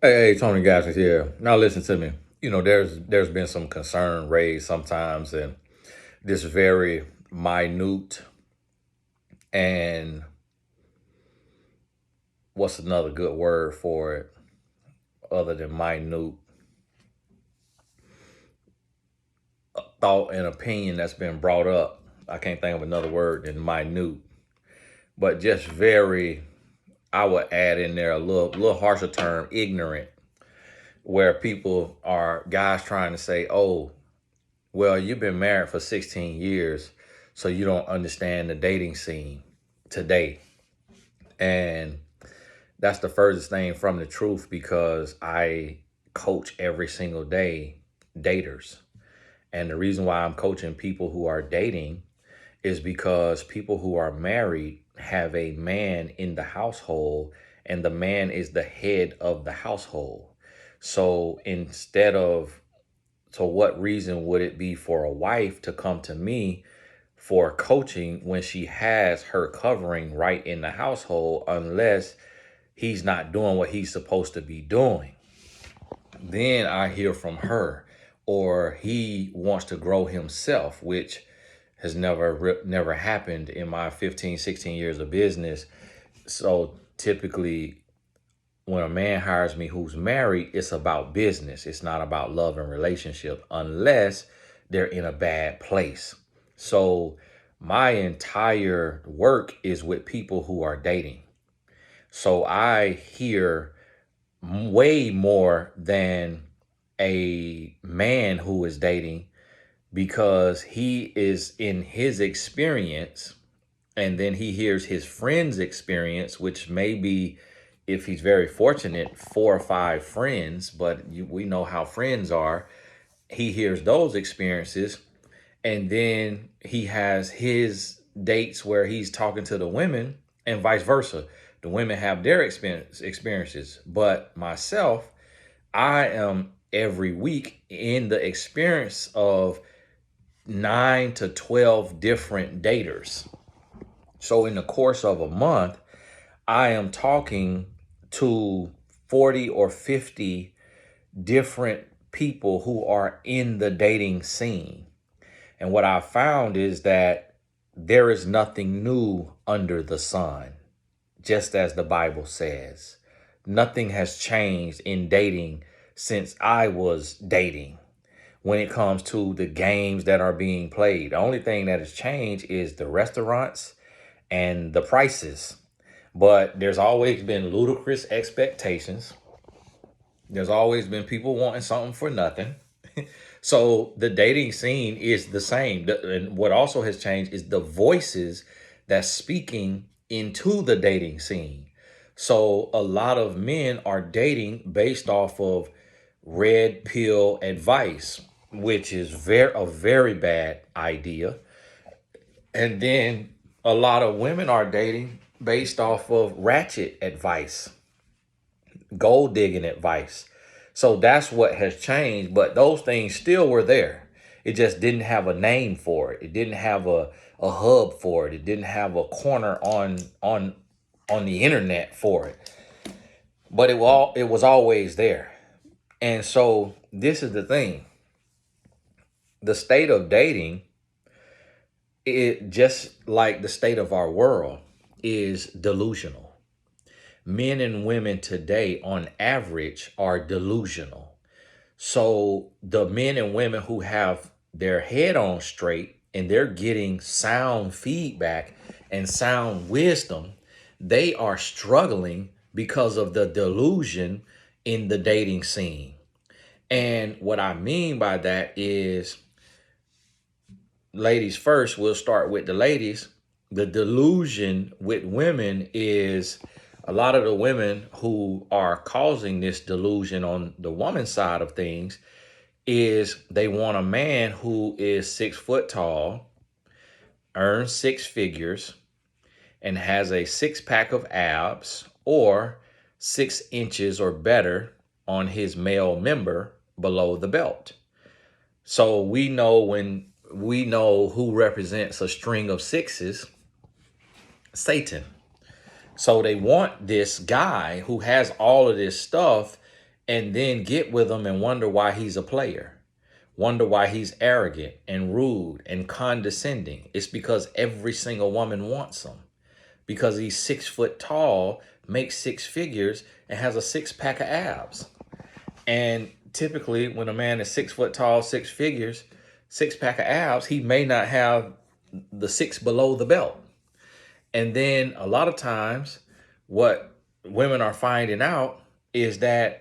Hey, Tony Guys is here. Now listen to me. There's been some concern raised sometimes, and this very minute and what's another good word for it other than minute thought and opinion that's been brought up. I can't think of another word than minute, but just very. I would add in there a little harsher term, ignorant, where people are guys trying to say, "Oh, well, you've been married for 16 years, so you don't understand the dating scene today." And that's the furthest thing from the truth because I coach every single day daters. And the reason why I'm coaching people who are dating is because people who are married have a man in the household, and the man is the head of the household. So instead of So what reason would it be for a wife to come to me for coaching when she has her covering right in the household unless he's not doing what he's supposed to be doing? Then I hear from her, or he wants to grow himself, which has never happened in my 15, 16 years of business. So typically when a man hires me who's married, it's about business. It's not about love and relationship unless they're in a bad place. So my entire work is with people who are dating. So I hear way more than a man who is dating because he is in his experience, and then he hears his friend's experience, which may be, if he's very fortunate, 4 or 5 friends, but we know how friends are. He hears those experiences, and then he has his dates where he's talking to the women, and vice versa. The women have their experiences, but myself, I am every week in the experience of 9 to 12 different daters. So in the course of a month, I am talking to 40 or 50 different people who are in the dating scene. And what I found is that there is nothing new under the sun, just as the Bible says. Nothing has changed in dating since I was dating when it comes to the games that are being played. The only thing that has changed is the restaurants and the prices. But there's always been ludicrous expectations. There's always been people wanting something for nothing. So the dating scene is the same. And what also has changed is the voices that's speaking into the dating scene. So a lot of men are dating based off of red pill advice, which is a very bad idea. And then a lot of women are dating based off of ratchet advice, gold digging advice. So that's what has changed, but those things still were there. It just didn't have a name for it. It didn't have a hub for it. It didn't have a corner on the internet for it. But it was always there. And so this is the thing. The state of dating, it just like the state of our world, is delusional. Men and women today, on average, are delusional. So the men and women who have their head on straight and they're getting sound feedback and sound wisdom, they are struggling because of the delusion in the dating scene. And what I mean by that is, ladies first, we'll start with the ladies. The delusion with women is a lot of the women who are causing this delusion on the woman's side of things is they want a man who is 6 foot tall, earns 6 figures, and has a 6 pack of abs or 6 inches or better on his male member below the belt. So we know who represents a string of sixes, Satan. So they want this guy who has all of this stuff and then get with him and wonder why he's a player. Wonder why he's arrogant and rude and condescending. It's because every single woman wants him. Because he's 6 foot tall, makes six figures, and has a six-pack of abs. And typically, when a man is 6 foot tall, six figures, six-pack of abs, he may not have the six below the belt. And then a lot of times, what women are finding out is that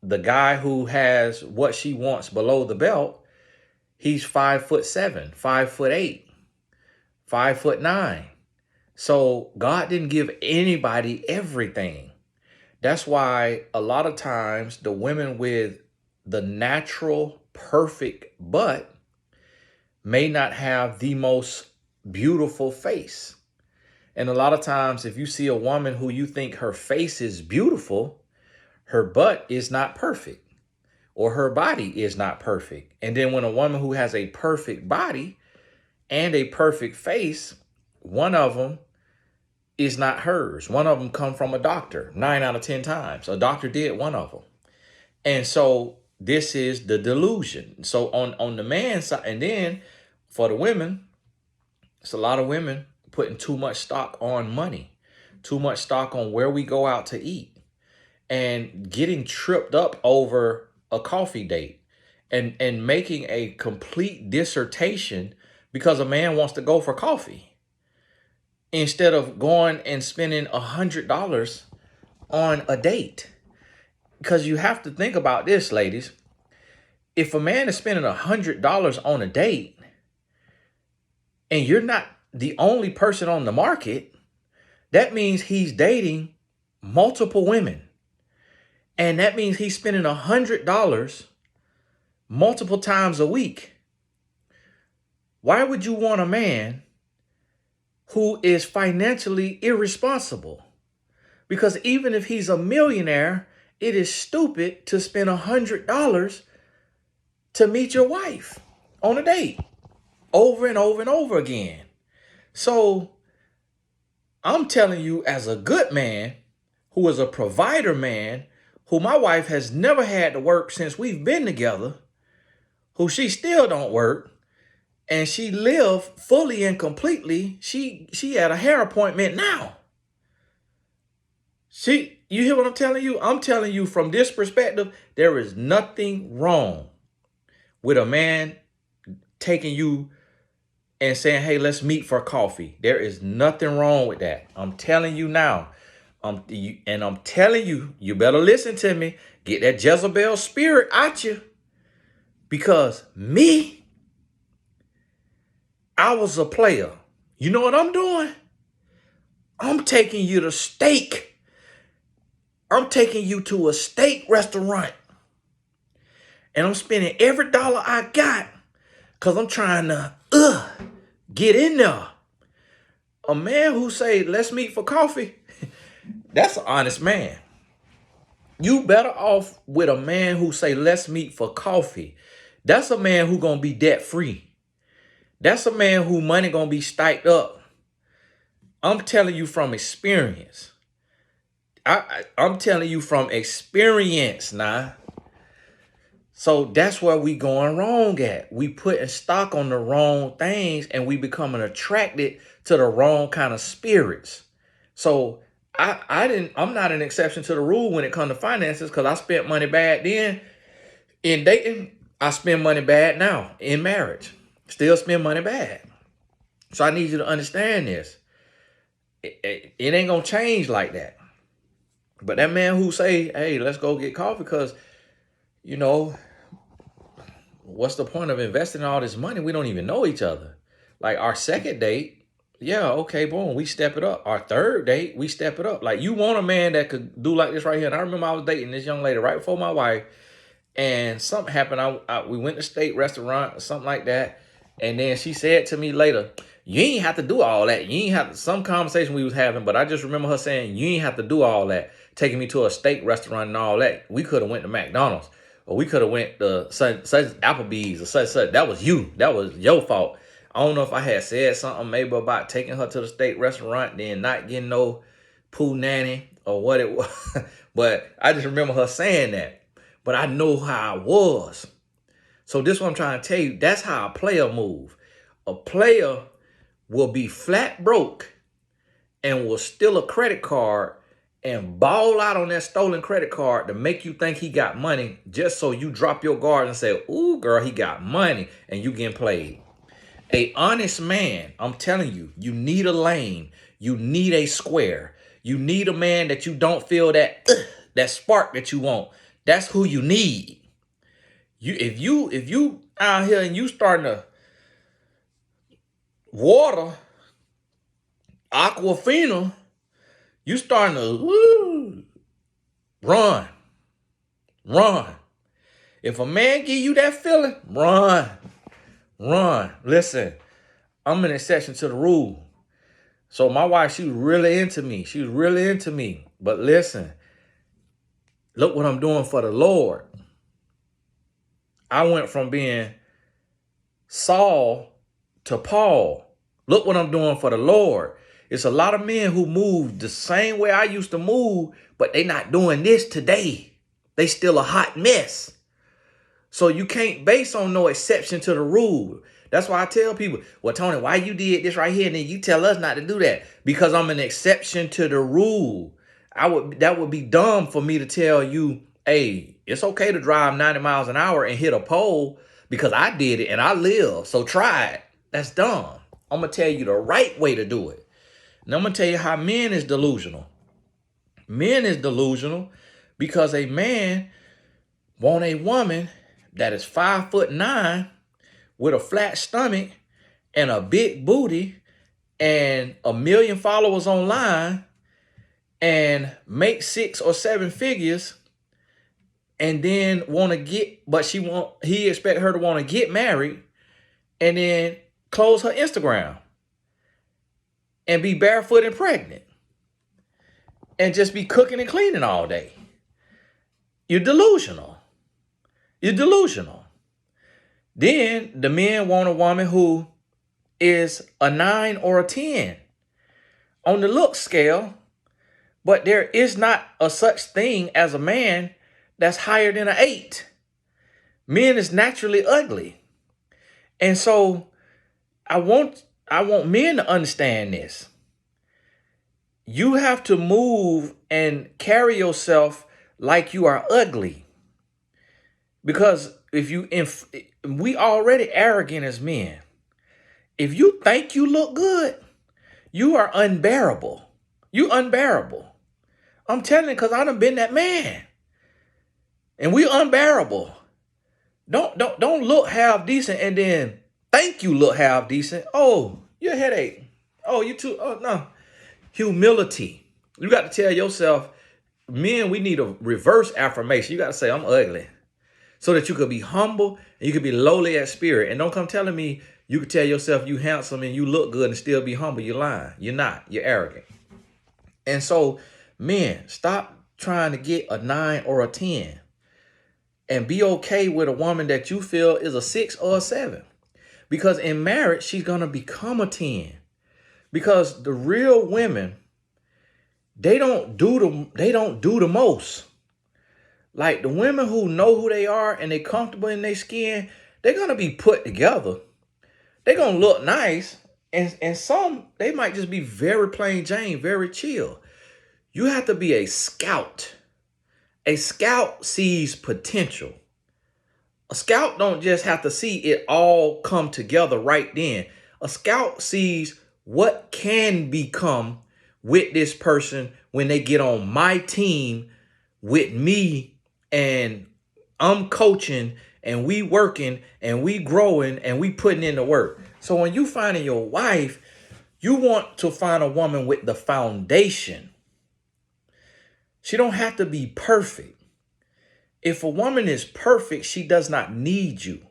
the guy who has what she wants below the belt, he's 5'7", 5'8", 5'9". So God didn't give anybody everything. That's why a lot of times the women with the natural perfect butt may not have the most beautiful face. And a lot of times if you see a woman who you think her face is beautiful, her butt is not perfect or her body is not perfect. And then when a woman who has a perfect body and a perfect face, one of them is not hers. One of them come from a doctor 9 out of 10 times. A doctor did one of them. And so this is the delusion. So on the man's side, and then for the women, it's a lot of women putting too much stock on money, too much stock on where we go out to eat, and getting tripped up over a coffee date and making a complete dissertation because a man wants to go for coffee instead of going and spending $100 on a date. Because you have to think about this, ladies. If a man is spending $100 on a date and you're not the only person on the market, that means he's dating multiple women. And that means he's spending $100 multiple times a week. Why would you want a man who is financially irresponsible? Because even if he's a millionaire, it is stupid to spend $100 to meet your wife on a date over and over and over again. So I'm telling you, as a good man, who is a provider man, who my wife has never had to work since we've been together, who she still don't work, and she live fully and completely. She had a hair appointment now. You hear what I'm telling you? I'm telling you from this perspective, there is nothing wrong with a man taking you and saying, hey, let's meet for coffee. There is nothing wrong with that. I'm telling you now. I'm telling you, you better listen to me. Get that Jezebel spirit out you. Because me, I was a player. You know what I'm doing? I'm taking you to steak. I'm taking you to a steak restaurant. And I'm spending every dollar I got because I'm trying to get in there. A man who say, let's meet for coffee, that's an honest man. You better off with a man who say, let's meet for coffee. That's a man who gonna be debt free. That's a man who money gonna be stacked up. I'm telling you from experience. I'm telling you from experience now. So that's where we going wrong at. We putting stock on the wrong things and we becoming attracted to the wrong kind of spirits. So I'm not an exception to the rule when it comes to finances, because I spent money bad then in dating. I spend money bad now in marriage. Still spend money bad. So I need you to understand this. It ain't gonna change like that. But that man who say, hey, let's go get coffee because, you know, what's the point of investing all this money? We don't even know each other. Like our second date, yeah, okay, boom, we step it up. Our third date, we step it up. Like you want a man that could do like this right here. And I remember I was dating this young lady right before my wife, and something happened. We went to steak restaurant or something like that. And then she said to me later, you ain't have to do all that. You ain't have to, some conversation we was having, but I just remember her saying, you ain't have to do all that. Taking me to a steak restaurant and all that. We could have went to McDonald's, or we could have went to such Applebee's or such. That was you. That was your fault. I don't know if I had said something maybe about taking her to the steak restaurant, then not getting no poo nanny or what it was. But I just remember her saying that. But I know how I was. So this is what I'm trying to tell you. That's how a player move. A player will be flat broke and will steal a credit card and ball out on that stolen credit card to make you think he got money just so you drop your guard and say, ooh, girl, he got money, and you getting played. A honest man, I'm telling you, you need a lane. You need a square. You need a man that you don't feel that spark that you want. That's who you need. If you out here and you starting to water Aquafina, you starting to run. If a man give you that feeling, run. Listen, I'm an exception to the rule. So my wife, she was really into me. But listen, look what I'm doing for the Lord. I went from being Saul to Paul. Look what I'm doing for the Lord. It's a lot of men who move the same way I used to move, but they not doing this today. They still a hot mess. So you can't base on no exception to the rule. That's why I tell people, well, Tony, why you did this right here and then you tell us not to do that? Because I'm an exception to the rule. That would be dumb for me to tell you, hey, it's okay to drive 90 miles an hour and hit a pole because I did it and I live. So try it. That's dumb. I'm going to tell you the right way to do it. And I'm going to tell you how men is delusional. Men is delusional because a man want a woman that is 5'9" with a flat stomach and a big booty and 1 million followers online and make 6 or 7 figures and then he expect her to want to get married and then close her Instagram and be barefoot and pregnant and just be cooking and cleaning all day. You're delusional. Then the men want a woman who is a 9 or a 10 on the look scale, but there is not a such thing as a man that's higher than an 8. Men is naturally ugly. And so I want men to understand this. You have to move and carry yourself like you are ugly. Because we already arrogant as men. If you think you look good, you are unbearable. You unbearable. I'm telling you, because I done been that man. And we unbearable. Don't look half decent and then think you look half decent. Oh, your headache. Oh, you too. Oh, no. Humility. You got to tell yourself, men, we need a reverse affirmation. You got to say, I'm ugly. So that you could be humble and you could be lowly at spirit. And don't come telling me you could tell yourself you handsome and you look good and still be humble. You're lying. You're not. You're arrogant. And so, men, stop trying to get a 9 or a 10. And be okay with a woman that you feel is a 6 or a 7. Because in marriage, she's going to become a 10. Because the real women, they don't do the most. Like the women who know who they are and they comfortable in their skin, they're going to be put together. They're going to look nice. And some, they might just be very plain Jane, very chill. You have to be a scout. A scout sees potential. A scout don't just have to see it all come together right then. A scout sees what can become with this person when they get on my team with me and I'm coaching and we working and we growing and we putting in the work. So when you finding your wife, you want to find a woman with the foundation. She don't have to be perfect. If a woman is perfect, she does not need you.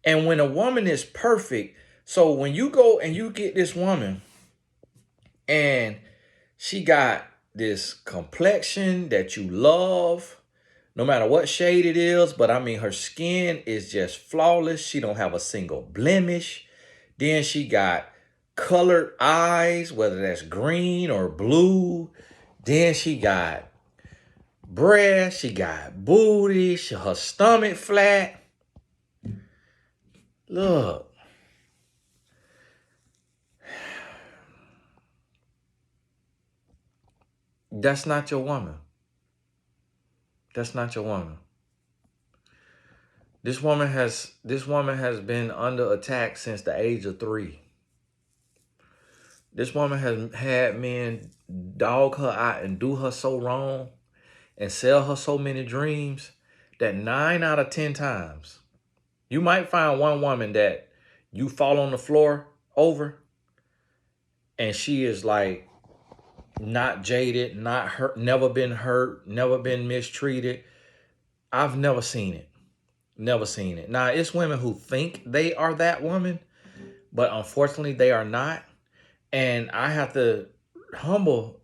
And when a woman is perfect, so when you go and you get this woman and she got this complexion that you love, no matter what shade it is, but I mean, her skin is just flawless. She don't have a single blemish. Then she got colored eyes, whether that's green or blue. Then she got breasts, she got booty, her stomach flat. Look, that's not your woman. That's not your woman. This woman has been under attack since the age of 3. This woman has had men dog her out and do her so wrong and sell her so many dreams that 9 out of 10 times, you might find one woman that you fall on the floor over and she is like not jaded, not hurt, never been mistreated. I've never seen it. Never seen it. Now, it's women who think they are that woman, but unfortunately they are not. And I have to humble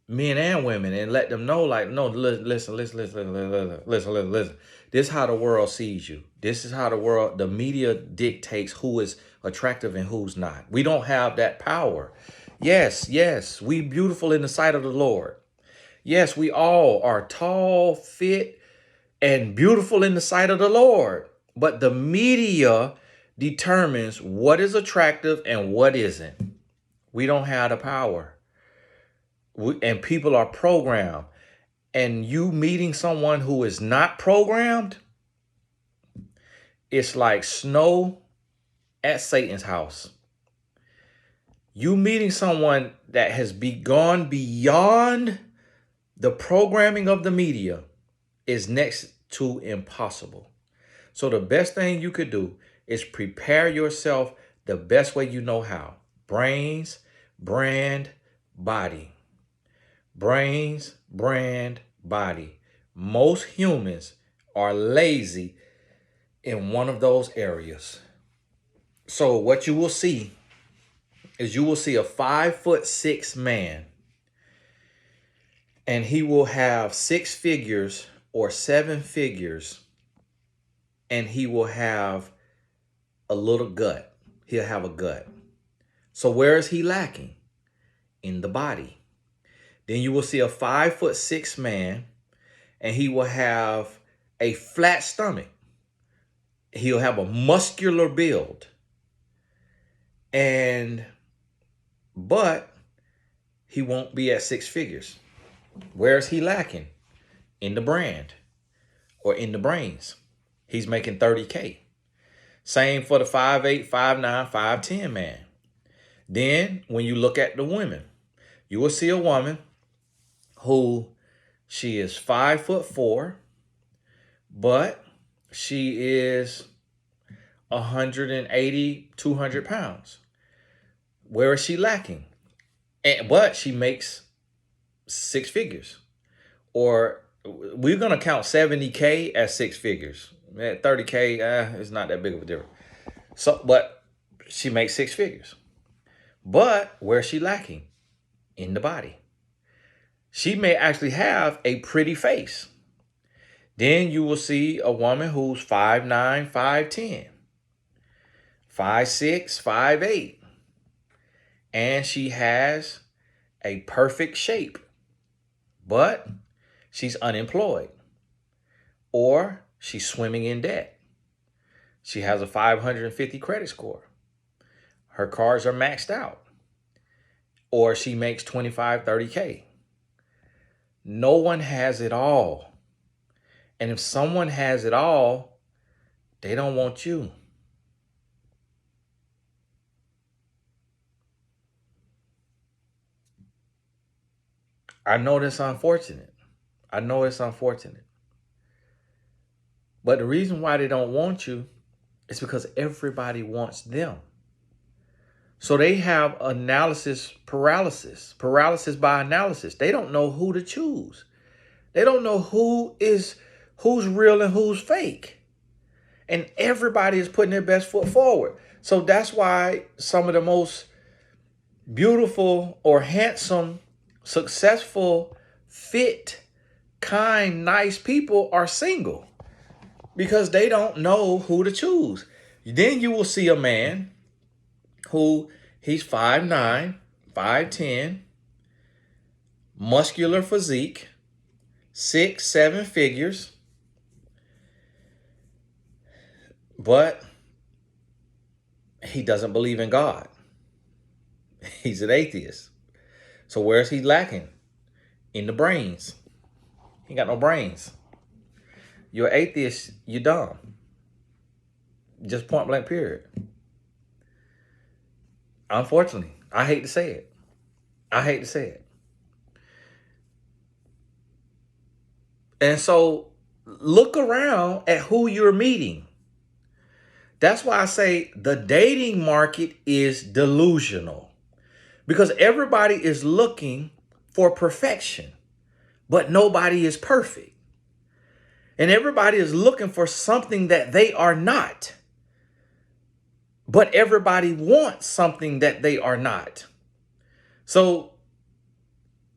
men and women and let them know, like, no, listen. This is how the world sees you. This is how the media dictates who is attractive and who's not. We don't have that power. Yes, we beautiful in the sight of the Lord. Yes, we all are tall, fit, and beautiful in the sight of the Lord. But the media determines what is attractive and what isn't. We don't have the power. And people are programmed. And you meeting someone who is not programmed, it's like snow at Satan's house. You meeting someone that has gone beyond the programming of the media is next to impossible. So the best thing you could do is prepare yourself the best way you know how. Brains, brand, body. Brains, brand, body. Most humans are lazy in one of those areas. So what you will see is you will see a 5'6" man, and he will have 6 figures or 7 figures, and he will have a little gut. He'll have a gut. So where is he lacking? In the body. Then you will see a 5'6" man, and he will have a flat stomach. He'll have a muscular build. But he won't be at 6 figures. Where is he lacking? In the brand or in the brains. He's making 30K. Same for the 5'8", 5'9", 5'10" man. Then when you look at the women, you will see a woman who she is 5'4", but she is 180, 200 pounds. Where is she lacking? But she makes 6 figures. Or we're going to count 70K as 6 figures. At 30K, it's not that big of a difference. So, but she makes 6 figures. But where is she lacking? In the body. She may actually have a pretty face. Then you will see a woman who's 5'9", 5'10", 5'6", 5'8". And she has a perfect shape, but she's unemployed or she's swimming in debt. She has a 550 credit score. Her cars are maxed out, or she makes 25, 30K. No one has it all. And if someone has it all, they don't want you. I know that's unfortunate. I know it's unfortunate. But the reason why they don't want you is because everybody wants them. So they have analysis paralysis by analysis. They don't know who to choose. They don't know who's real and who's fake. And everybody is putting their best foot forward. So that's why some of the most beautiful or handsome, successful, fit, kind, nice people are single because they don't know who to choose. Then you will see a man who he's 5'9", 5'10", muscular physique, 6, 7 figures, but he doesn't believe in God. He's an atheist. So where's he lacking? In the brains. He ain't got no brains. You're an atheist, you're dumb. Just point blank period. Unfortunately, I hate to say it. I hate to say it. And so look around at who you're meeting. That's why I say the dating market is delusional, because everybody is looking for perfection, but nobody is perfect. And everybody is looking for something that they are not, but everybody wants something that they are not. So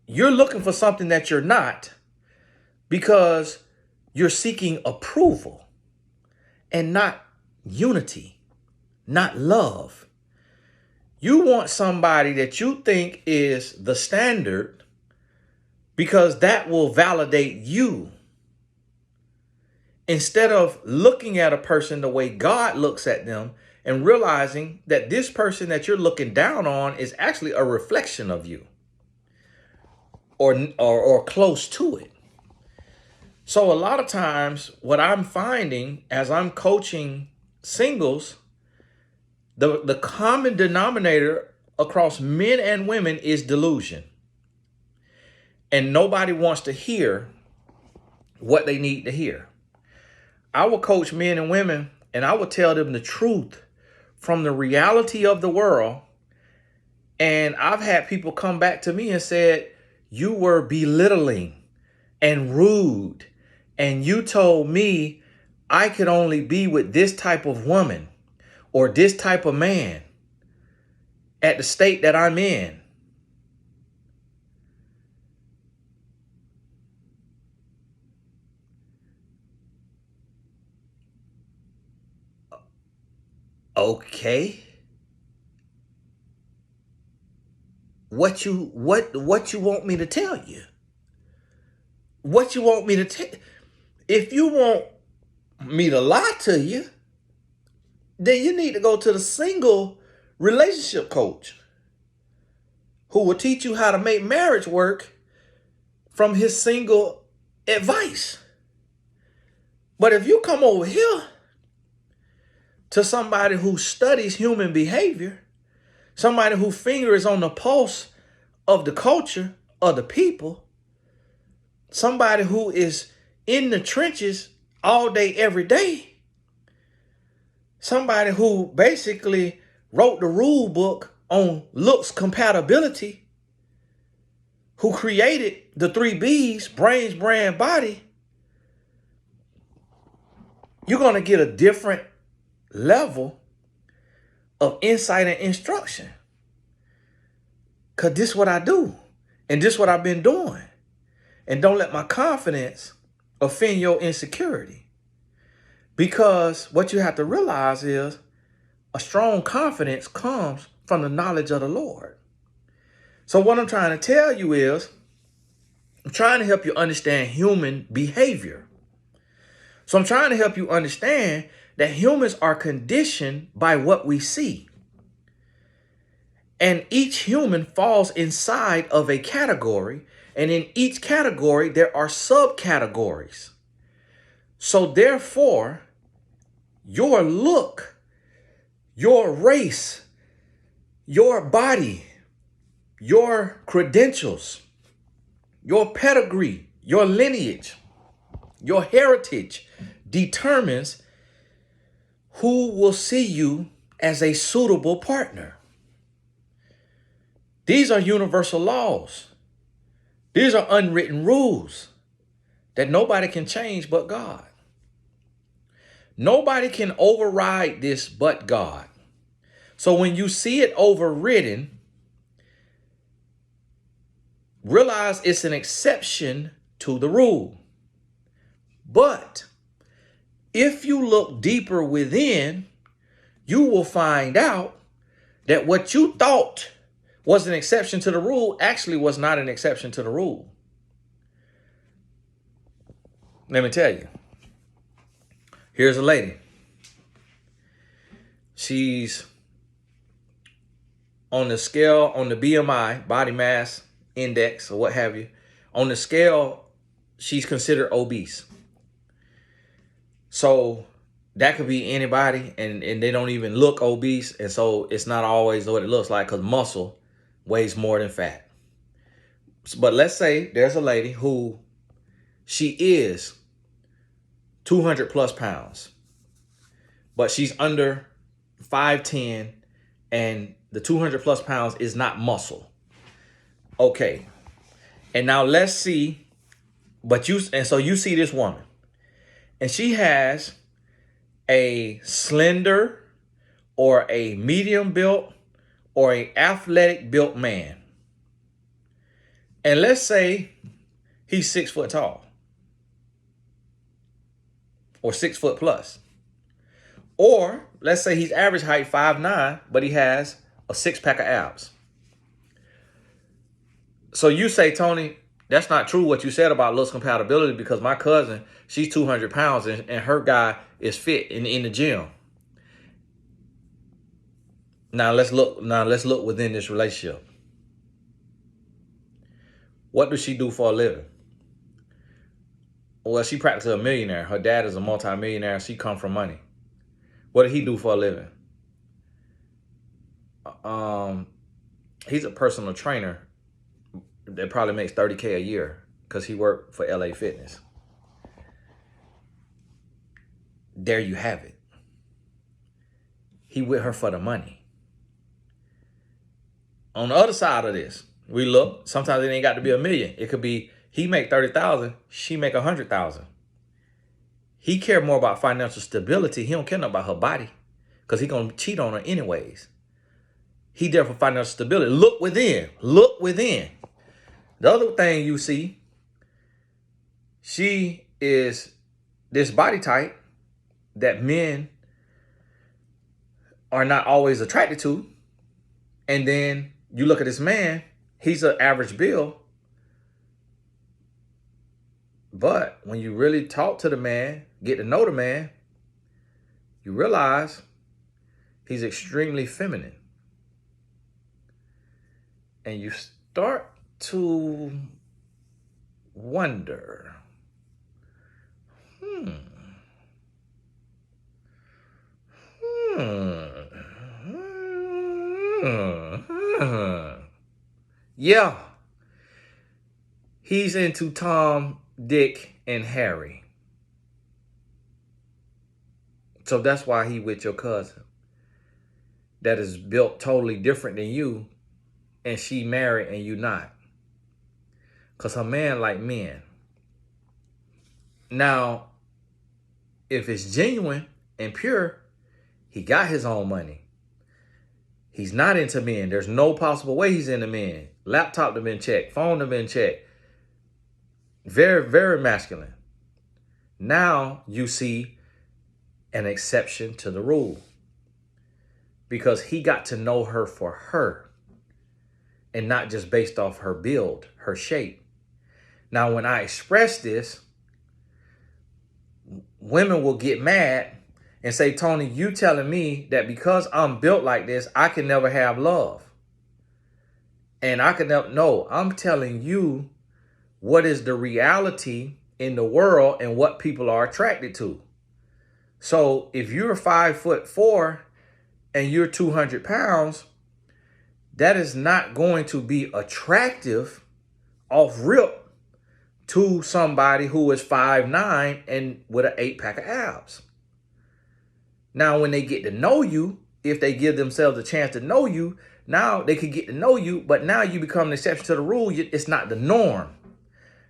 you're looking for something that you're not because you're seeking approval and not unity, not love. You want somebody that you think is the standard because that will validate you, instead of looking at a person the way God looks at them and realizing that this person that you're looking down on is actually a reflection of you, or close to it. So a lot of times what I'm finding as I'm coaching singles, the common denominator across men and women is delusion. And nobody wants to hear what they need to hear. I will coach men and women and I will tell them the truth from the reality of the world. And I've had people come back to me and said, you were belittling and rude, and you told me I could only be with this type of woman or this type of man at the state that I'm in. Okay. What you want me to tell you? What you want me to tell? If you want me to lie to you, then you need to go to the single relationship coach who will teach you how to make marriage work from his single advice. But if you come over here to somebody who studies human behavior, somebody whose finger is on the pulse of the culture, of the people, somebody who is in the trenches all day, every day, somebody who basically wrote the rule book on looks compatibility, who created the 3 Bs, brains, brand, body, you're going to get a different level of insight and instruction. Because this is what I do. And this is what I've been doing. And don't let my confidence offend your insecurity. Because what you have to realize is a strong confidence comes from the knowledge of the Lord. So what I'm trying to tell you is, I'm trying to help you understand human behavior. So I'm trying to help you understand that humans are conditioned by what we see. And each human falls inside of a category. And in each category, there are subcategories. So therefore, your look, your race, your body, your credentials, your pedigree, your lineage, your heritage determines who will see you as a suitable partner. These are universal laws. These are unwritten rules that nobody can change but God. Nobody can override this but God. So when you see it overridden, realize it's an exception to the rule. But if you look deeper within, you will find out that what you thought was an exception to the rule actually was not an exception to the rule. Let me tell you. Here's a lady. She's on the scale, on the BMI, body mass index, or what have you. On the scale, she's considered obese. So that could be anybody, and they don't even look obese. And so it's not always what it looks like, because muscle weighs more than fat. But let's say there's a lady who she is 200 plus pounds, but she's under 5'10", and the 200 plus pounds is not muscle. Okay. And now let's see, so you see this woman, and she has a slender or a medium built or an athletic built man. And let's say he's 6 foot tall or 6 foot plus. Or let's say he's average height 5'9", but he has a 6-pack of abs. So you say, Tony, that's not true what you said about looks compatibility, because my cousin, she's 200 pounds and her guy is fit in the gym. Now let's look within this relationship. What does she do for a living? Well, she practically a millionaire. Her dad is a multimillionaire. She come from money. What did he do for a living? He's a personal trainer that probably makes $30K a year because he worked for LA Fitness. There you have it. He with her for the money. On the other side of this, we look, sometimes it ain't got to be a million. It could be he make 30,000, she make 100,000. He care more about financial stability. He don't care nothing about her body, because he gonna cheat on her anyways. He there for financial stability. Look within. Look within. The other thing you see, she is this body type that men are not always attracted to. And then you look at this man, he's an average build. But when you really talk to the man, get to know the man, you realize he's extremely feminine. And you start to wonder, yeah, he's into Tom, Dick, and Harry. So that's why he with your cousin that is built totally different than you, and she married and you not. Because her man like men. Now, if it's genuine and pure, he got his own money. He's not into men. There's no possible way he's into men. Laptop to been checked. Phone to been checked. Very, very masculine. Now you see an exception to the rule, because he got to know her for her and not just based off her build, her shape. Now, when I express this, women will get mad and say, Tony, you telling me that because I'm built like this, I can never have love. And I can never, no, I'm telling you what is the reality in the world and what people are attracted to. So if you're 5'4" and you're 200 pounds, that is not going to be attractive off rip to somebody who is 5'9" and with an 8-pack of abs. Now, when they get to know you, if they give themselves a chance to know you, now they can get to know you, but now you become an exception to the rule. It's not the norm.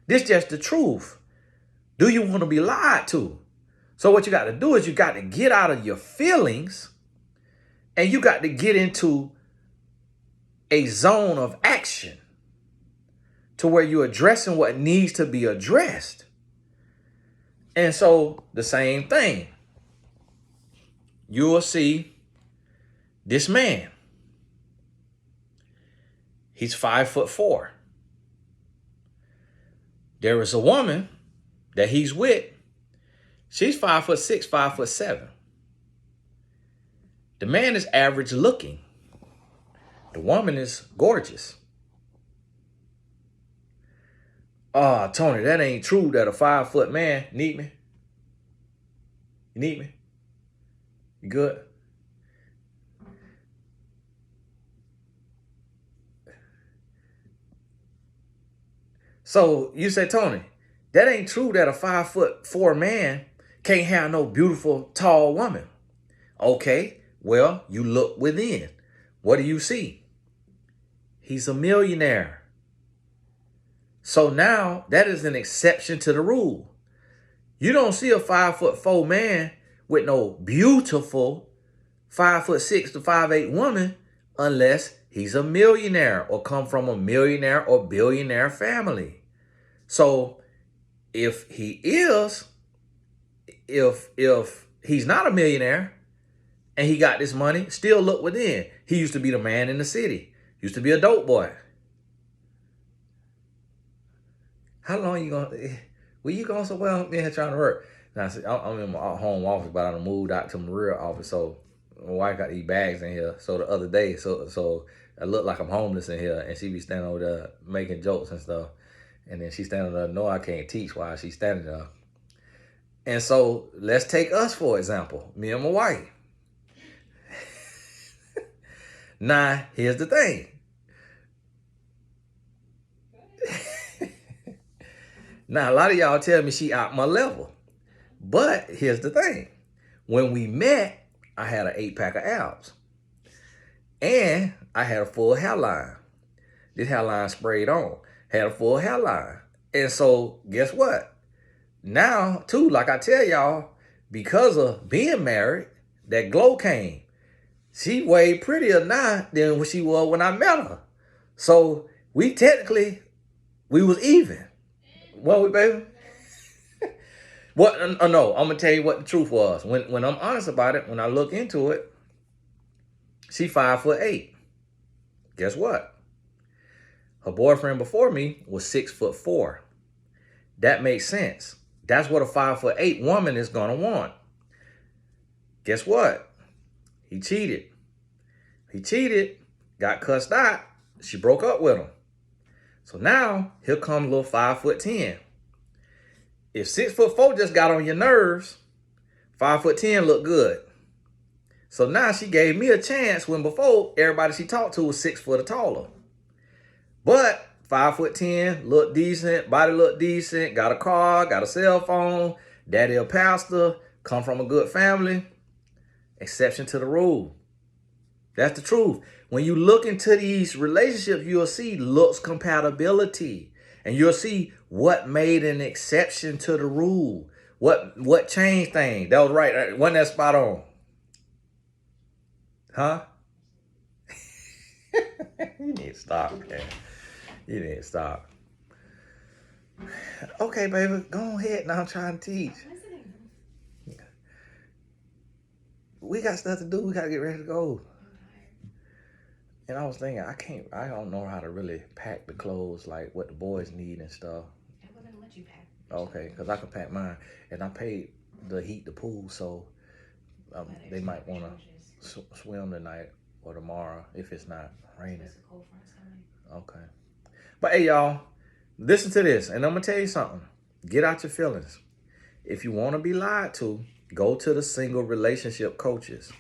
This is just the truth. Do you want to be lied to? So what you got to do is you got to get out of your feelings, and you got to get into a zone of action to where you're addressing what needs to be addressed. And so the same thing. You will see this man. He's 5'4". There is a woman that he's with, she's 5'6", 5'7". The man is average looking. The woman is gorgeous. Tony, that ain't true that a 5-foot man need me. You need me? You good? So you say, Tony, that ain't true that a 5'4" man can't have no beautiful, tall woman. Okay, well, you look within. What do you see? He's a millionaire. So now that is an exception to the rule. You don't see a 5'4" man with no beautiful 5'6" to 5'8" woman unless he's a millionaire or come from a millionaire or billionaire family. So if he is, if he's not a millionaire and he got this money, still look within. He used to be the man in the city. Used to be a dope boy. How long you gonna? Where you going so well? I'm here trying to work. Now I'm in my home office, but I moved out to my real office. So my wife got these bags in here. So the other day, so I look like I'm homeless in here, and she be standing over there making jokes and stuff. And then she standing there, no, I can't teach while she's standing there. And so let's take us, for example, me and my wife. Now, here's the thing. Now, a lot of y'all tell me she out my level. But here's the thing. When we met, I had an 8-pack of abs. And I had a full hairline. This hairline sprayed on. Had a full hairline. And so, guess what? Now, too, like I tell y'all, because of being married, that glow came. She way prettier now than what she was when I met her. So, we was even. What we, baby? What? No, I'm going to tell you what the truth was. When I'm honest about it, when I look into it, she 5'8". Guess what? Her boyfriend before me was 6'4". That makes sense. That's what a 5'8" woman is going to want. Guess what? He cheated. Got cussed out. She broke up with him. So now, here comes little 5'10". If 6'4" just got on your nerves, 5'10" look good. So now she gave me a chance when before everybody she talked to was 6 foot or taller. But 5'10", look decent, body look decent, got a car, got a cell phone, daddy a pastor, come from a good family. Exception to the rule. That's the truth. When you look into these relationships, you'll see looks compatibility. And you'll see what made an exception to the rule. What changed things. That was right. Wasn't that spot on? Huh? You need to stop, man. You need to stop. Okay, baby, go ahead. Now I'm trying to teach. We got stuff to do. We got to get ready to go. And I was thinking, I don't know how to really pack the clothes, like what the boys need and stuff. I wouldn't let you pack. Okay, because I can pack mine. And I paid to heat the pool, so they might want to swim tonight or tomorrow if it's not raining. There's a cold front's coming. Okay. But hey, y'all, listen to this. And I'm going to tell you something. Get out your feelings. If you want to be lied to, go to the single relationship coaches.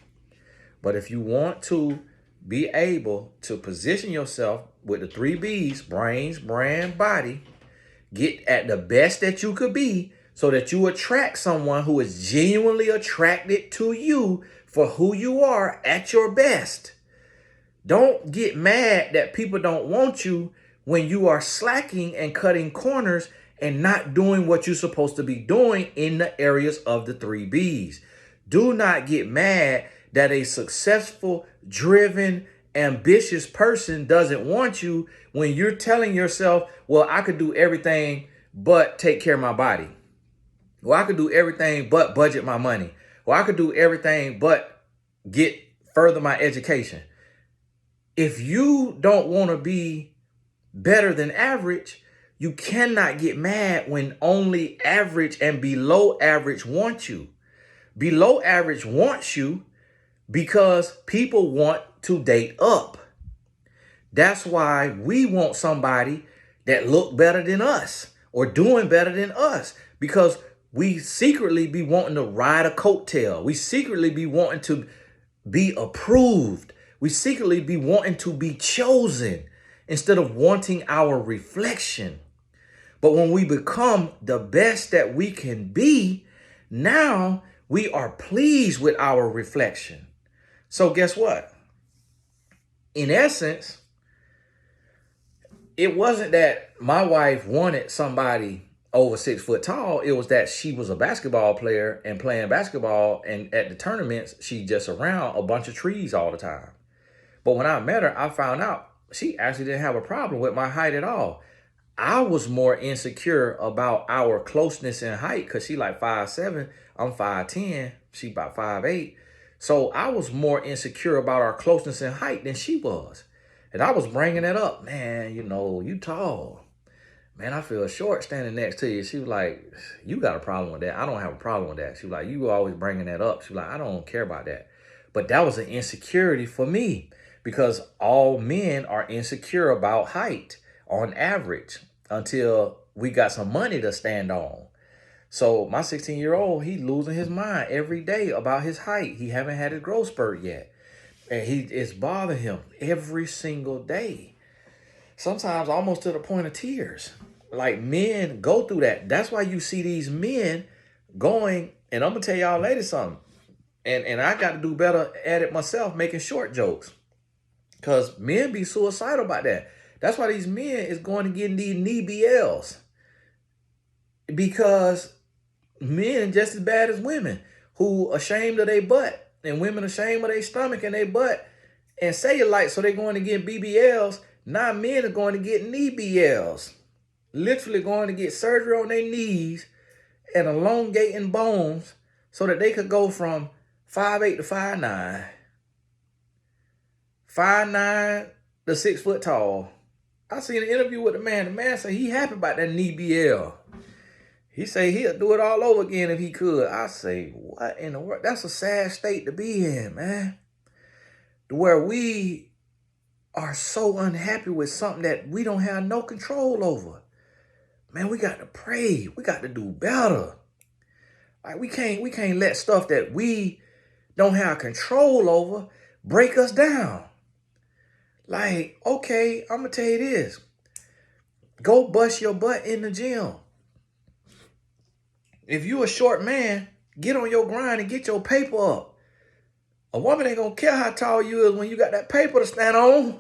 But if you want to be able to position yourself with the 3 B's, brains, brand, body, get at the best that you could be so that you attract someone who is genuinely attracted to you for who you are at your best. Don't get mad that people don't want you when you are slacking and cutting corners and not doing what you're supposed to be doing in the areas of the 3 B's. Do not get mad that a successful, driven, ambitious person doesn't want you when you're telling yourself, well, I could do everything but take care of my body. Well, I could do everything but budget my money. Well, I could do everything but get further my education. If you don't want to be better than average, You cannot get mad when only average and below average want you. Below average wants you because people want to date up. That's why we want somebody that look better than us or doing better than us, because we secretly be wanting to ride a coattail. We secretly be wanting to be approved. We secretly be wanting to be chosen instead of wanting our reflection. But when we become the best that we can be, now we are pleased with our reflection. So guess what? In essence, it wasn't that my wife wanted somebody over 6 foot tall. It was that she was a basketball player and playing basketball. And at the tournaments, she just around a bunch of trees all the time. But when I met her, I found out she actually didn't have a problem with my height at all. I was more insecure about our closeness in height because she like 5'7", I'm 5'10", she about 5'8". So I was more insecure about our closeness in height than she was. And I was bringing it up. Man, you tall. Man, I feel short standing next to you. She was like, you got a problem with that. I don't have a problem with that. She was like, you always bringing that up. She was like, I don't care about that. But that was an insecurity for me because all men are insecure about height on average until we got some money to stand on. So my 16-year-old, he losing his mind every day about his height. He haven't had his growth spurt yet. And it's bothering him every single day. Sometimes almost to the point of tears. Like men go through that. That's why you see these men going, and I'm going to tell y'all ladies something. And I got to do better at it myself, making short jokes. Because men be suicidal about that. That's why these men is going to get these knee BLs. Because men just as bad as women who ashamed of their butt. And women ashamed of their stomach and their butt and cellulite, so they're going to get BBLs. Now men are going to get knee BLs. Literally going to get surgery on their knees and elongating bones so that they could go from 5'8" to 5'9". 5'9" to 6 foot tall. I seen an interview with the man. The man said he happy about that knee BL. He say he'll do it all over again if he could. I say, what in the world? That's a sad state to be in, man. Where we are so unhappy with something that we don't have no control over. Man, we got to pray. We got to do better. Like we can't let stuff that we don't have control over break us down. Like, okay, I'm gonna tell you this. Go bust your butt in the gym. If you a short man, get on your grind and get your paper up. A woman ain't gonna care how tall you is when you got that paper to stand on.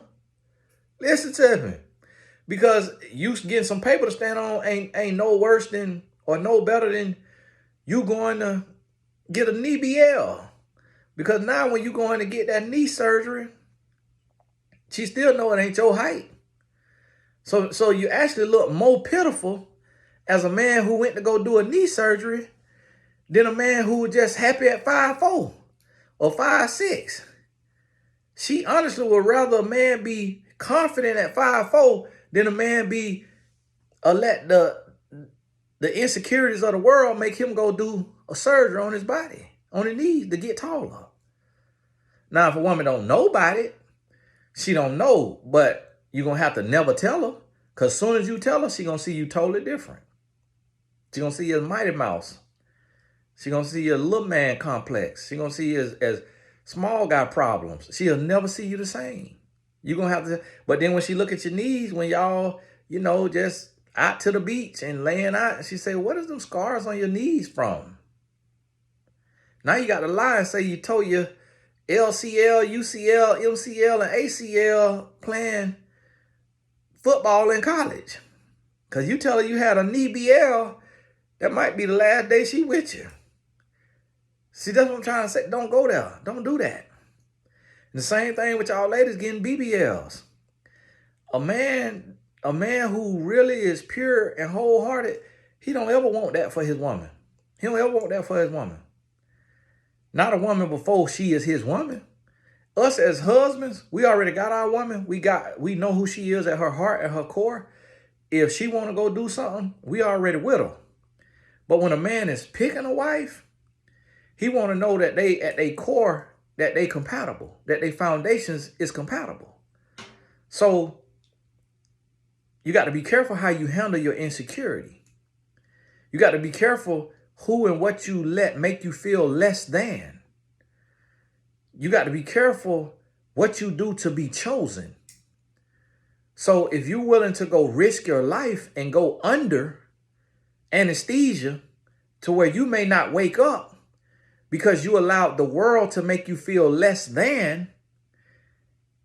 Listen to me. Because you getting some paper to stand on ain't no worse than or no better than you going to get a knee BL. Because now when you going to get that knee surgery, she still know it ain't your height. So you actually look more pitiful as a man who went to go do a knee surgery than a man who was just happy at 5'4" or 5'6". She honestly would rather a man be confident at 5'4" than a man be let the insecurities of the world make him go do a surgery on his body, on his knees to get taller. Now, if a woman don't know about it, she don't know, but you're going to have to never tell her, because as soon as you tell her, she going to see you totally different. She going to see you as Mighty Mouse. She going to see you as little man complex. She going to see you as small guy problems. She'll never see you the same. You're going to have to, but then when she look at your knees, when y'all, just out to the beach and laying out, and she say, what is them scars on your knees from? Now you got to lie and say you told your LCL, UCL, MCL, and ACL playing football in college. Because you tell her you had a knee BL, that might be the last day she with you. See, that's what I'm trying to say. Don't go there. Don't do that. And the same thing with y'all ladies getting BBLs. A man who really is pure and wholehearted, he don't ever want that for his woman. He don't ever want that for his woman. Not a woman before she is his woman. Us as husbands, we already got our woman. We know who she is at her heart, at her core. if she want to go do something, we already with her. But when a man is picking a wife, he want to know that they at their core, that they compatible, that their foundations is compatible. So you got to be careful how you handle your insecurity. You got to be careful who and what you let make you feel less than. You got to be careful what you do to be chosen. So if you're willing to go risk your life and go under anesthesia to where you may not wake up because you allowed the world to make you feel less than,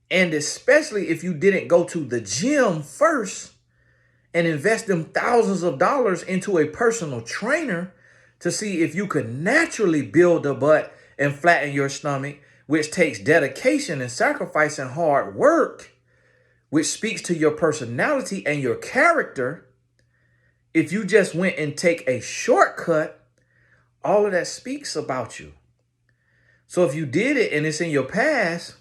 and especially if you didn't go to the gym first and invest them thousands of dollars into a personal trainer to see if you could naturally build a butt and flatten your stomach, which takes dedication and sacrifice and hard work, which speaks to your personality and your character. If you just went and take a shortcut, all of that speaks about you. So if you did it and it's in your past,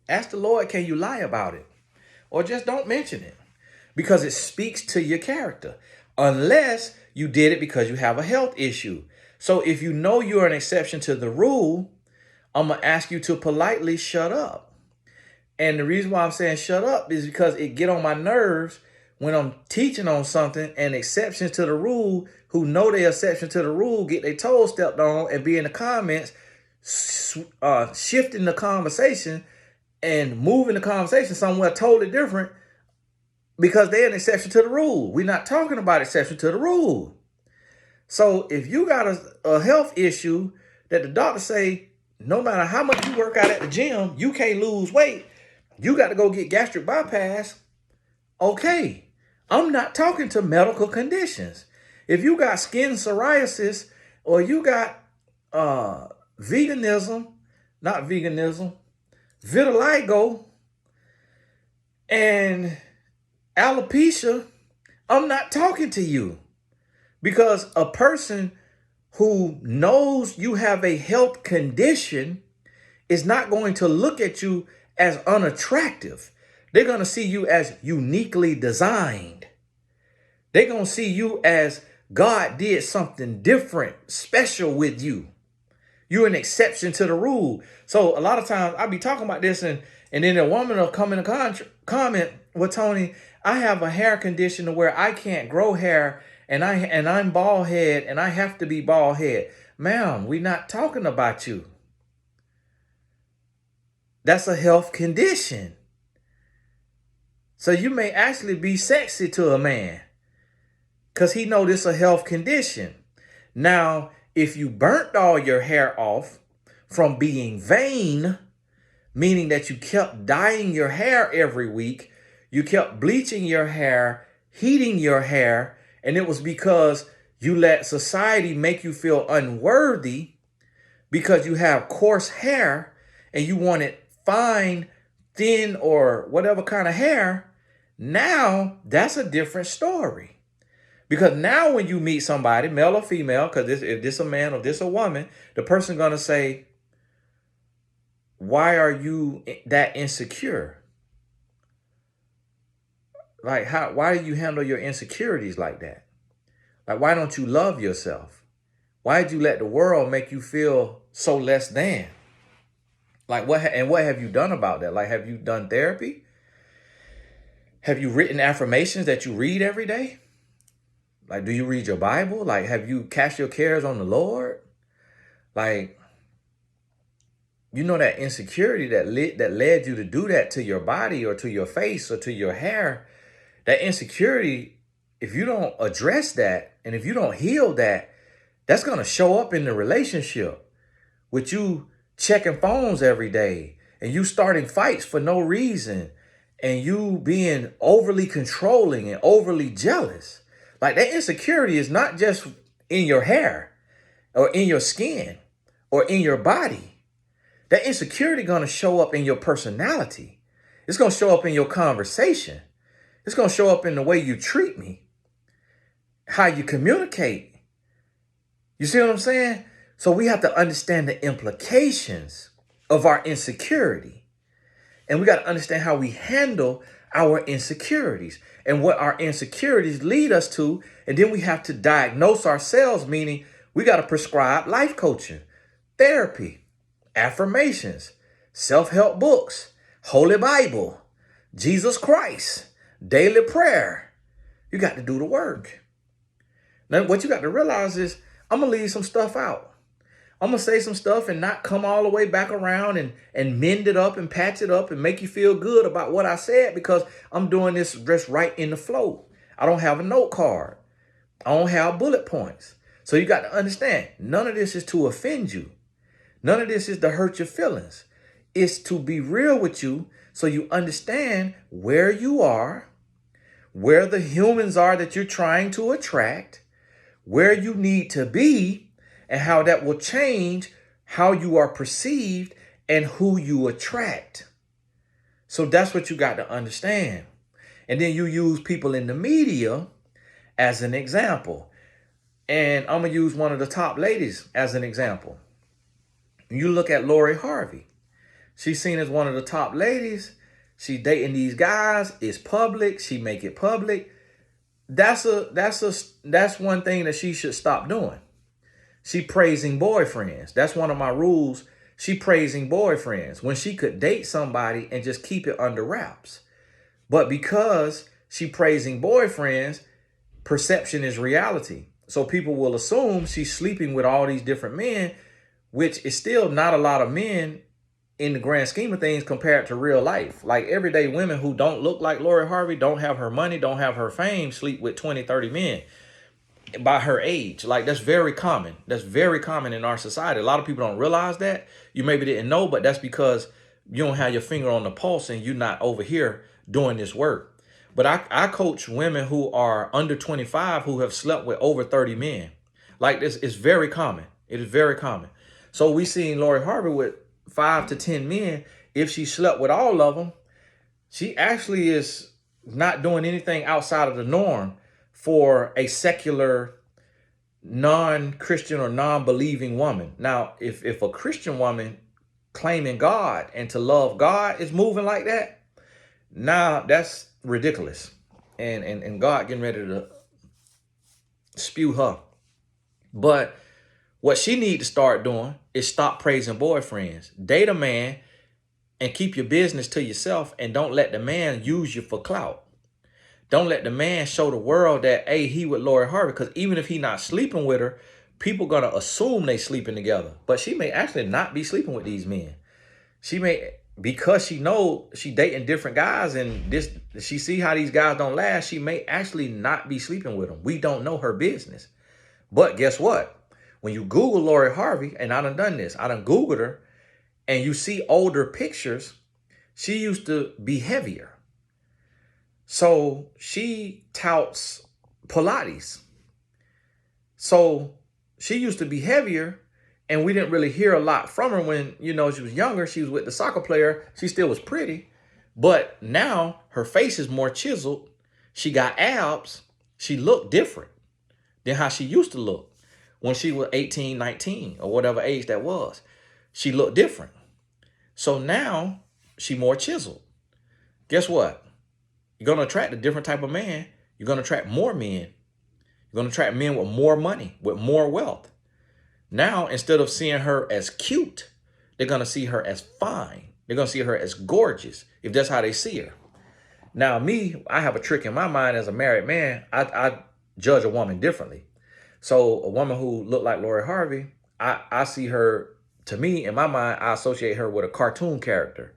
ask the Lord, can you lie about it? Or just don't mention it, because it speaks to your character, unless you did it because you have a health issue. So if you know you're an exception to the rule, I'm going to ask you to politely shut up. And the reason why I'm saying shut up is because it get on my nerves when I'm teaching on something and exceptions to the rule who know they're exception to the rule get their toes stepped on and be in the comments shifting the conversation and moving the conversation somewhere totally different because they're an exception to the rule. We're not talking about exception to the rule. So if you got a health issue that the doctor say, no matter how much you work out at the gym, you can't lose weight, you got to go get gastric bypass. Okay, I'm not talking to medical conditions. If you got skin psoriasis or you got vitiligo, and alopecia, I'm not talking to you, because a person who knows you have a health condition is not going to look at you as unattractive. They're going to see you as uniquely designed. They're going to see you as God did something different, special with you. You're an exception to the rule. So a lot of times I'll be talking about this and then a woman will come in a comment, well, Tony, I have a hair condition where I can't grow hair and I'm bald head and I have to be bald head. Ma'am, we're not talking about you. That's a health condition. So you may actually be sexy to a man because he know this a health condition. Now, if you burnt all your hair off from being vain, meaning that you kept dyeing your hair every week, you kept bleaching your hair, heating your hair, and it was because you let society make you feel unworthy because you have coarse hair and you wanted fine, thin, or whatever kind of hair, now that's a different story. Because now when you meet somebody, male or female, because if this a man or this a woman, the person going to say, why are you that insecure? Like, why do you handle your insecurities like that? Like, why don't you love yourself? Why did you let the world make you feel so less than? Like, what have you done about that? Like, have you done therapy? Have you written affirmations that you read every day? Like, do you read your Bible? Like, have you cast your cares on the Lord? Like, you know, that insecurity that led you to do that to your body or to your face or to your hair, that insecurity, if you don't address that and if you don't heal that, that's going to show up in the relationship with you checking phones every day and you starting fights for no reason and you being overly controlling and overly jealous. Like, that insecurity is not just in your hair or in your skin or in your body. That insecurity going to show up in your personality. It's going to show up in your conversation. It's going to show up in the way you treat me, how you communicate. You see what I'm saying? So we have to understand the implications of our insecurity. And we got to understand how we handle our insecurities and what our insecurities lead us to. And then we have to diagnose ourselves, meaning we got to prescribe life coaching, therapy, affirmations, self-help books, Holy Bible, Jesus Christ, daily prayer. You got to do the work. Now, what you got to realize is I'm going to leave some stuff out. I'm going to say some stuff and not come all the way back around and mend it up and patch it up and make you feel good about what I said, because I'm doing this just right in the flow. I don't have a note card. I don't have bullet points. So you got to understand, none of this is to offend you. None of this is to hurt your feelings. It's to be real with you so you understand where you are, where the humans are that you're trying to attract, where you need to be, and how that will change how you are perceived and who you attract. So that's what you got to understand. And then you use people in the media as an example. And I'm going to use one of the top ladies as an example. You look at Lori Harvey. She's seen as one of the top ladies. She's dating these guys. It's public. She make it public. That's one thing that she should stop doing. She praising boyfriends. That's one of my rules. She praising boyfriends when she could date somebody and just keep it under wraps. But because she praising boyfriends, perception is reality. So people will assume she's sleeping with all these different men, which is still not a lot of men in the grand scheme of things compared to real life. Like everyday women who don't look like Lori Harvey, don't have her money, don't have her fame, sleep with 20, 30 men by her age. Like that's very common. That's very common in our society. A lot of people don't realize that. You maybe didn't know, but that's because you don't have your finger on the pulse and you're not over here doing this work. But I coach women who are under 25 who have slept with over 30 men. Like this is very common. It is very common. So we seen Lori Harvey with 5 to 10 men. If she slept with all of them, she actually is not doing anything outside of the norm for a secular, non-Christian or non-believing woman. Now, if a Christian woman claiming God and to love God is moving like that, now that's ridiculous. And God getting ready to spew her. But what she need to start doing is stop praising boyfriends. Date a man and keep your business to yourself, and don't let the man use you for clout. Don't let the man show the world that, hey, he with Lori Harvey, because even if he not sleeping with her, people going to assume they sleeping together. But she may actually not be sleeping with these men. She may, because she know she dating different guys and this, she see how these guys don't last, she may actually not be sleeping with them. We don't know her business. But guess what? When you Google Lori Harvey, and I done this, I done Googled her, and you see older pictures, she used to be heavier. So she touts Pilates. So she used to be heavier, and we didn't really hear a lot from her when, she was younger. She was with the soccer player. She still was pretty. But now her face is more chiseled. She got abs. She looked different than how she used to look when she was 18, 19, or whatever age that was. She looked different. So now she more chiseled. Guess what? You're going to attract a different type of man. You're going to attract more men. You're going to attract men with more money, with more wealth. Now, instead of seeing her as cute, they're going to see her as fine. They're going to see her as gorgeous, if that's how they see her. Now, me, I have a trick in my mind as a married man. I judge a woman differently. So a woman who looked like Lori Harvey, I see her, to me, in my mind, I associate her with a cartoon character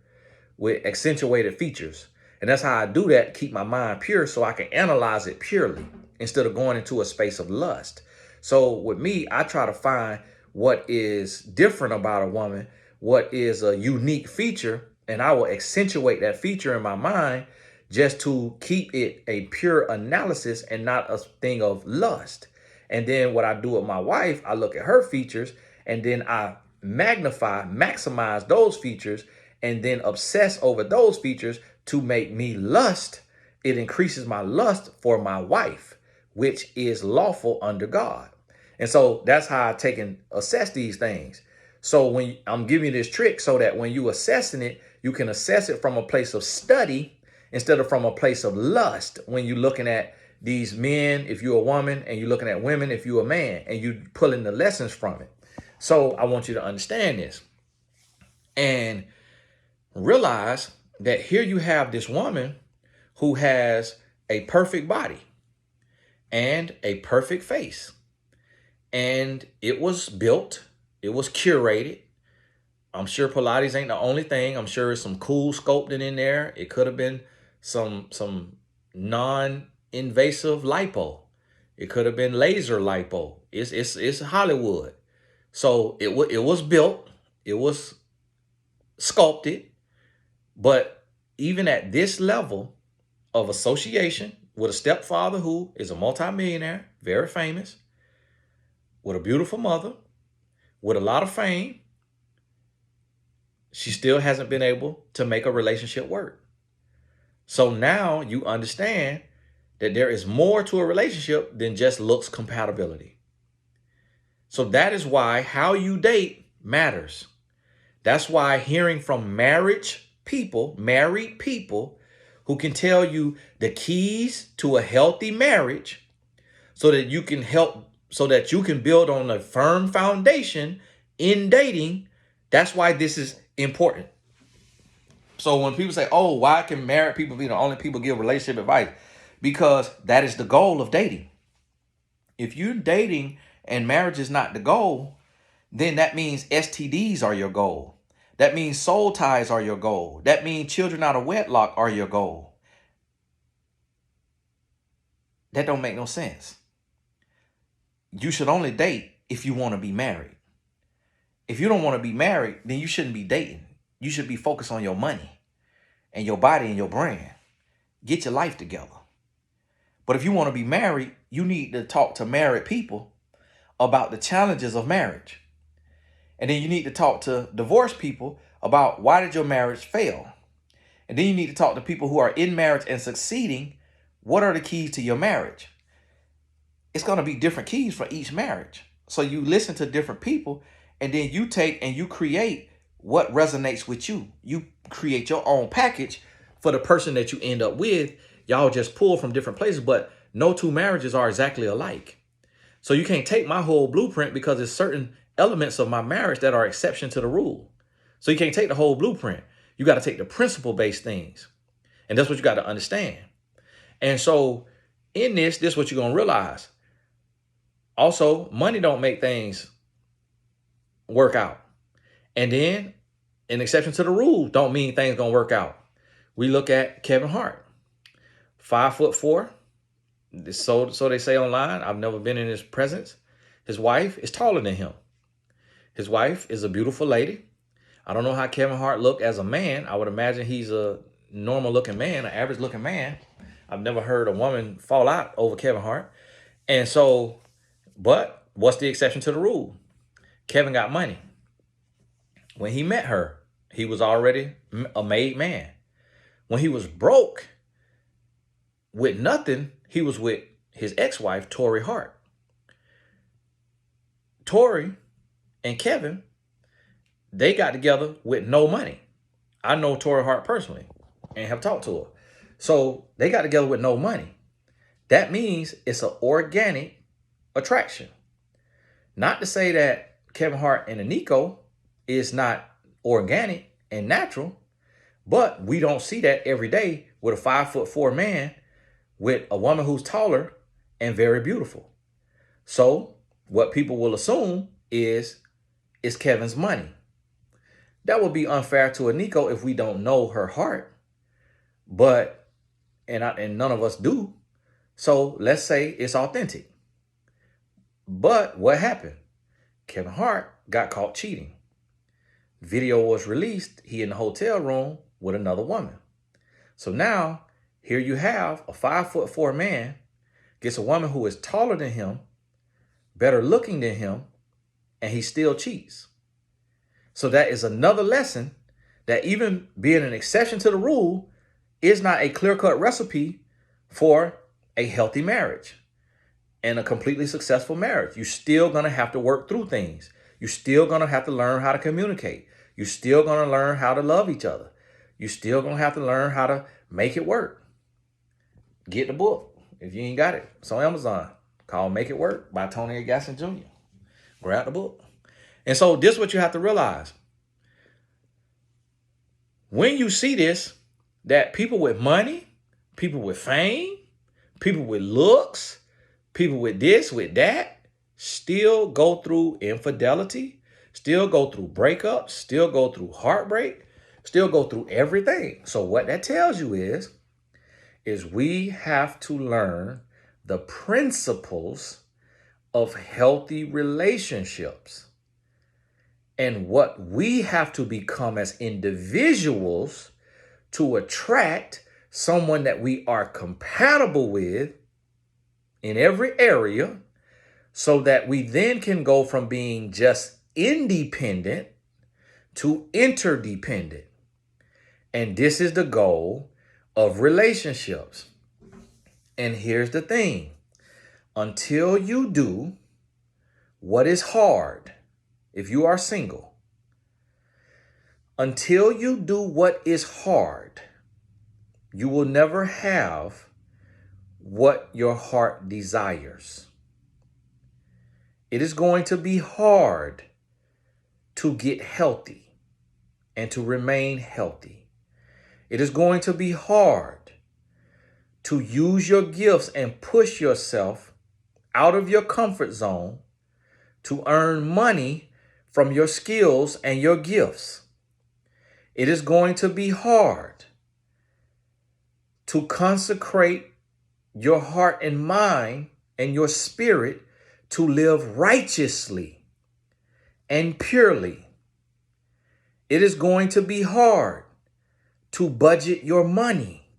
with accentuated features. And that's how I do that, keep my mind pure so I can analyze it purely instead of going into a space of lust. So with me, I try to find what is different about a woman, what is a unique feature, and I will accentuate that feature in my mind just to keep it a pure analysis and not a thing of lust. And then what I do with my wife, I look at her features and then I maximize those features and then obsess over those features to make me lust. It increases my lust for my wife, which is lawful under God. And so that's how I take and assess these things. So when I'm giving you this trick so that when you assessing it, you can assess it from a place of study instead of from a place of lust when you're looking at these men, if you're a woman, and you're looking at women, if you're a man, and you pulling the lessons from it. So I want you to understand this and realize that here you have this woman who has a perfect body and a perfect face. And it was built, it was curated. I'm sure Pilates ain't the only thing. I'm sure there's some cool sculpting in there. It could have been some non-invasive lipo. It could have been laser lipo. It's Hollywood. So it was built, it was sculpted, but even at this level of association with a stepfather who is a multimillionaire, very famous, with a beautiful mother, with a lot of fame, she still hasn't been able to make a relationship work. So now you understand that there is more to a relationship than just looks compatibility. So that is why how you date matters. That's why hearing from married people who can tell you the keys to a healthy marriage so that you can build on a firm foundation in dating. That's why this is important. So when people say, oh, why can married people be the only people give relationship advice? Because that is the goal of dating. If you're dating and marriage is not the goal, then that means STDs are your goal. That means soul ties are your goal. That means children out of wedlock are your goal. That don't make no sense. You should only date if you want to be married. If you don't want to be married, then you shouldn't be dating. You should be focused on your money and your body and your brand. Get your life together. But if you want to be married, you need to talk to married people about the challenges of marriage. And then you need to talk to divorced people about why did your marriage fail? And then you need to talk to people who are in marriage and succeeding. What are the keys to your marriage? It's going to be different keys for each marriage. So you listen to different people and then you take and you create what resonates with you. You create your own package for the person that you end up with. Y'all just pull from different places, but no two marriages are exactly alike. So you can't take my whole blueprint because there's certain elements of my marriage that are exception to the rule. So you can't take the whole blueprint. You got to take the principle-based things. And that's what you got to understand. And so in this is what you're going to realize. Also, money don't make things work out. And then an exception to the rule don't mean things going to work out. We look at Kevin Hart, 5'4". So they say online. I've never been in his presence. His wife is taller than him. His wife is a beautiful lady. I don't know how Kevin Hart looked as a man. I would imagine he's a normal looking man, an average looking man. I've never heard a woman fall out over Kevin Hart. And so, but what's the exception to the rule? Kevin got money. When he met her, he was already a made man. When he was broke with nothing, he was with his ex-wife, Tori Hart. Tori and Kevin, they got together with no money. I know Tori Hart personally and have talked to her. So they got together with no money. That means it's an organic attraction. Not to say that Kevin Hart and Nico is not organic and natural, but we don't see that every day with a 5'4" man with a woman who's taller and very beautiful. So what people will assume is it's Kevin's money. That would be unfair to Nico if we don't know her heart, but and none of us do. So let's say it's authentic. But what happened? Kevin Hart got caught cheating. Video was released. He in the hotel room with another woman. So now here you have a 5'4" man gets a woman who is taller than him, better looking than him, and he still cheats. So that is another lesson that even being an exception to the rule is not a clear-cut recipe for a healthy marriage and a completely successful marriage. You're still going to have to work through things. You're still going to have to learn how to communicate. You're still going to learn how to love each other. You're still going to have to learn how to Make It Work. Get the book. If you ain't got it, it's on Amazon. Called Make It Work by Tony A. Gaston Jr. Grab the book. And so this is what you have to realize. When you see this, that people with money, people with fame, people with looks, people with this, with that, still go through infidelity, still go through breakups, still go through heartbreak, still go through everything. So what that tells you is we have to learn the principles of healthy relationships and what we have to become as individuals to attract someone that we are compatible with in every area, so that we then can go from being just independent to interdependent. And this is the goal of relationships. And here's the thing. Until you do what is hard, if you are single, until you do what is hard, you will never have what your heart desires. It is going to be hard to get healthy and to remain healthy. It is going to be hard to use your gifts and push yourself out of your comfort zone to earn money from your skills and your gifts. It is going to be hard to consecrate your heart and mind and your spirit to live righteously and purely. It is going to be hard to budget your money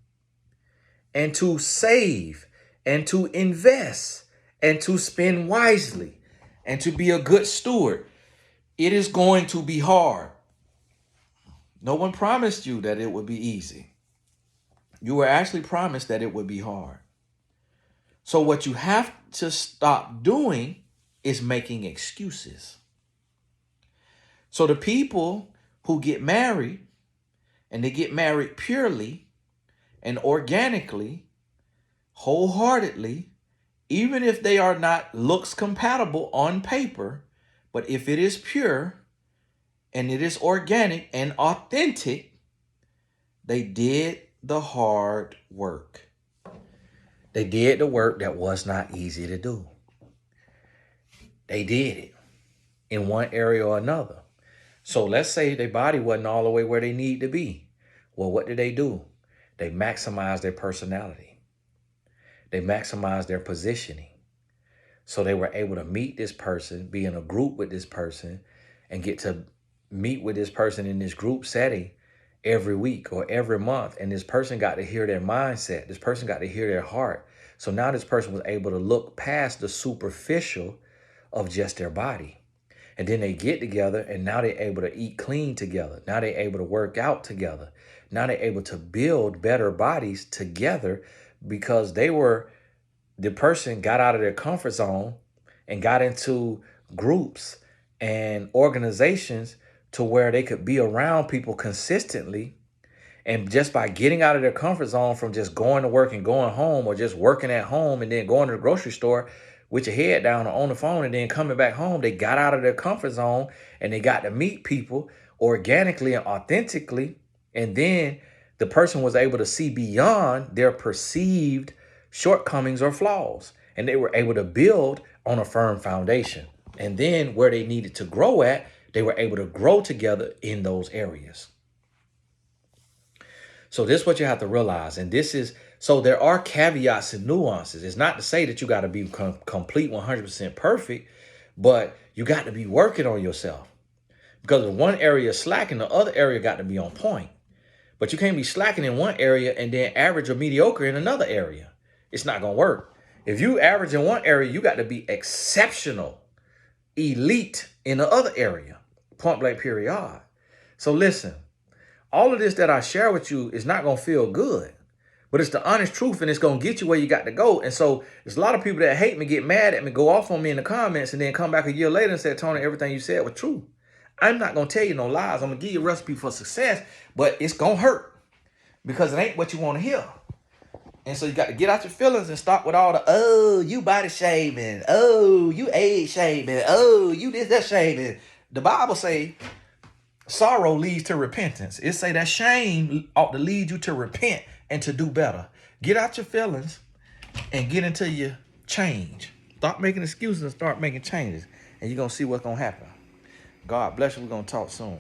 and to save and to invest and to spend wisely and to be a good steward. It is going to be hard. No one promised you that it would be easy. You were actually promised that it would be hard. So what you have to stop doing is making excuses. So the people who get married, and they get married purely and organically, wholeheartedly, even if they are not looks compatible on paper, but if it is pure and it is organic and authentic, they did the hard work. They did the work that was not easy to do. They did it in one area or another. So let's say their body wasn't all the way where they need to be. Well, what did they do? They maximized their personality. They maximized their positioning. So they were able to meet this person, be in a group with this person, and get to meet with this person in this group setting every week or every month. And this person got to hear their mindset. This person got to hear their heart. So now this person was able to look past the superficial of just their body. And then they get together, and now they're able to eat clean together. Now they're able to work out together. Now they're able to build better bodies together because the person got out of their comfort zone and got into groups and organizations to where they could be around people consistently. And just by getting out of their comfort zone from just going to work and going home, or just working at home and then going to the grocery store with your head down or on the phone and then coming back home, they got out of their comfort zone and they got to meet people organically and authentically. And then the person was able to see beyond their perceived shortcomings or flaws. And they were able to build on a firm foundation. And then where they needed to grow at, they were able to grow together in those areas. So this is what you have to realize. And so there are caveats and nuances. It's not to say that you got to be complete 100% perfect, but you got to be working on yourself. Because if one area is slacking, the other area got to be on point. But you can't be slacking in one area and then average or mediocre in another area. It's not going to work. If you average in one area, you got to be exceptional, elite in the other area. Point blank period. So listen, all of this that I share with you is not going to feel good, but it's the honest truth, and it's going to get you where you got to go. And so there's a lot of people that hate me, get mad at me, go off on me in the comments, and then come back a year later and say, Tony, everything you said was true. I'm not going to tell you no lies. I'm going to give you a recipe for success, but it's going to hurt. because it ain't what you want to hear. And so you got to get out your feelings and stop with all the, oh, you body shaming, oh, you age shaming, oh, you this, that shaming. The Bible say sorrow leads to repentance. It say that shame ought to lead you to repent and to do better. Get out your feelings and get into your change. Stop making excuses and start making changes. And you're going to see what's going to happen. God bless you. We're going to talk soon.